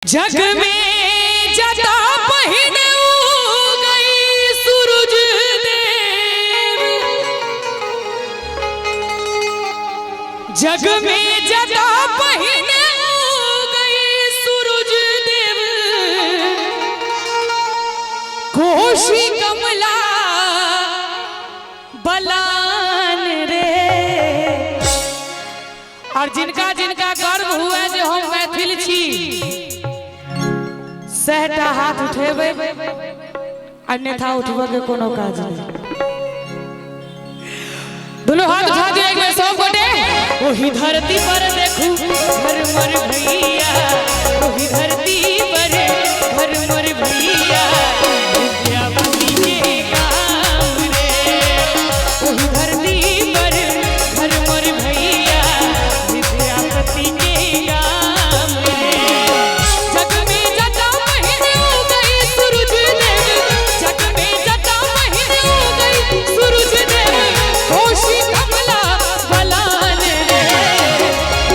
जग में जता पहिन गई सूरज देव, जग में जता पहिन गई सूरज देव, कोशी कमला बलान रे। और जिनका जिनका गर्व हुआ जो हम मैथिल छी सहटा हाथ उठेबे, अन्यथा उठबे के कोनो काज नहीं। दोनों हाथ उठा दिए एक में सब गोटे। वही धरती पर देखूं घर मर भैया, वही धरती पर घर मर भैया, विद्यापति के काम रे। वही धरती पर घर मर भैया, विद्यापति के काम रे। जग में जता पहिन गई सूरज देव, जग में जता पहिन गई सूरज देव, कोशी कमला बलान रे।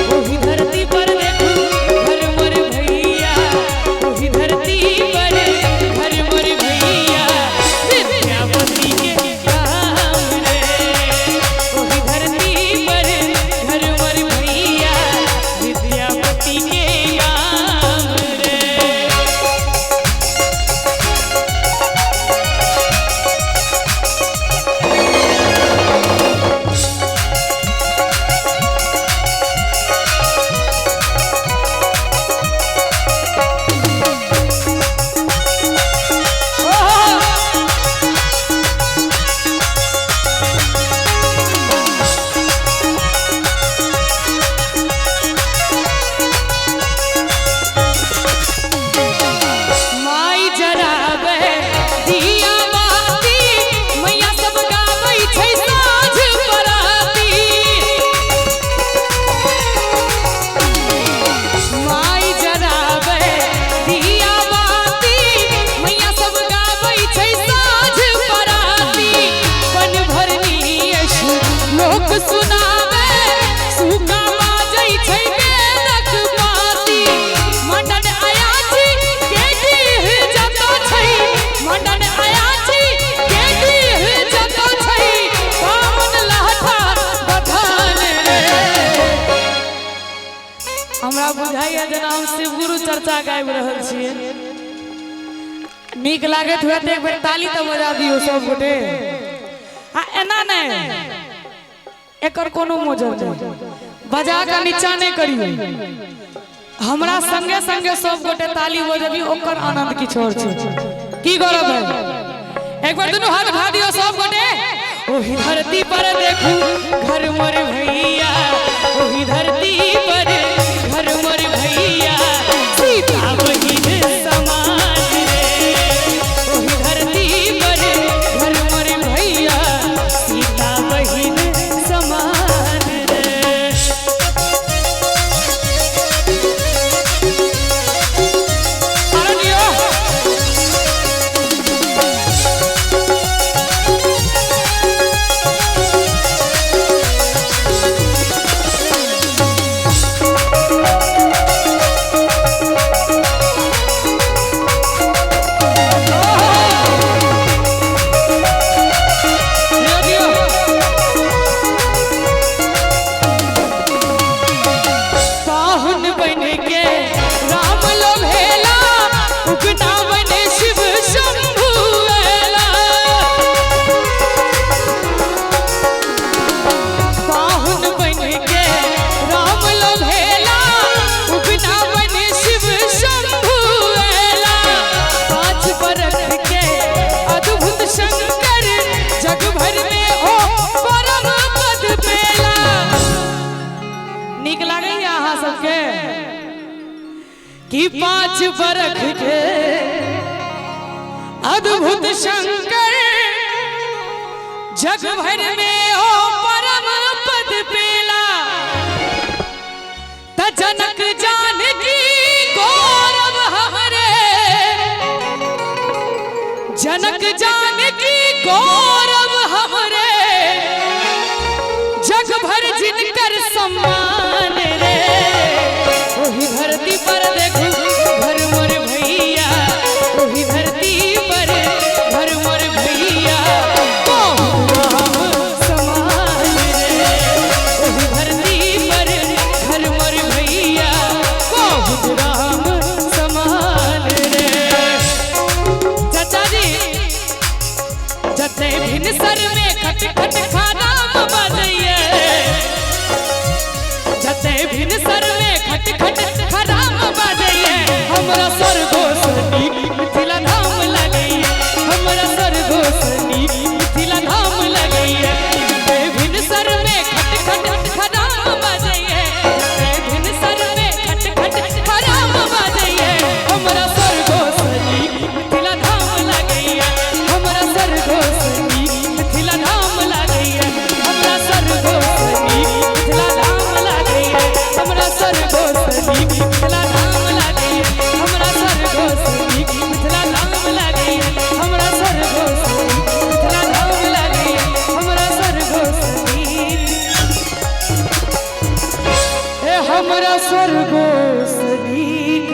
वही धरती पर देखूं घर मर भैया, वही धरती पर घर मर भैया, विद्यापति के काम रे। वही धरती पर घर मर भैया, विद्यापति के काम रे। माई जराबे दिया बाती, मैया सब गाबै छै साँझ बराती। माई जराबे दिया बाती, मैया सब गाबै छै साँझ बराती। बन भरनी अशु लोक सुनावे, सूगा बाजै छै बेलक बाती। मंडन आयाची के डीह जता छै, मंडन आयाची के डीह जता छै, पावन लहठा बधान रे। हमरा बुझाइए जेना हम शिव गुरु चर्चा गाबि रहल छियै। नीक लागत हुए तो एक बेर ताली तो बजा दियो सब गोटे। हाँ एना नहीं, एकर कोनो मोजर नहीं, बजा के नीचा नहीं करियो। हमरा संगे संगे सब गोटे ताली बजबी, ओकर आनंद किछ और छै। की गौरव है, एक बार दोनों हाथ उठा दियो सब गोटे। ओही धरती पर देखूं घर मोर भैया, ओही धरती पर घर मोर भैया, सीता बहिन समान रे। ओही धरती पर घर मोर भैया, सीता बहिन समान रे। पाहुन बन के राम लोभेला, उगना बने शिव शंभु ऐला। पाहुन बन के राम लोभेला, उगना बने शिव शंभु ऐला। 5 बरस के अद्भुत शंकर, जग भर में ओ परम पद पेला। नीक लागैया अहाँ सबके कि 5 बरख के अद्भुत शंकर, जग भर में ओ परम पद पेला। त जनक जानकी गौरव हमरे, जनक जानकी गौरव हमरे, जग भर जिनकर सम्मान रे। वही धरती पर देखूं घर स्वर्गो सदीक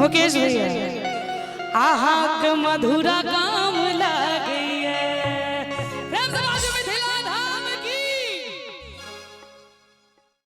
मुकेश भैया आहा के मधुरा काम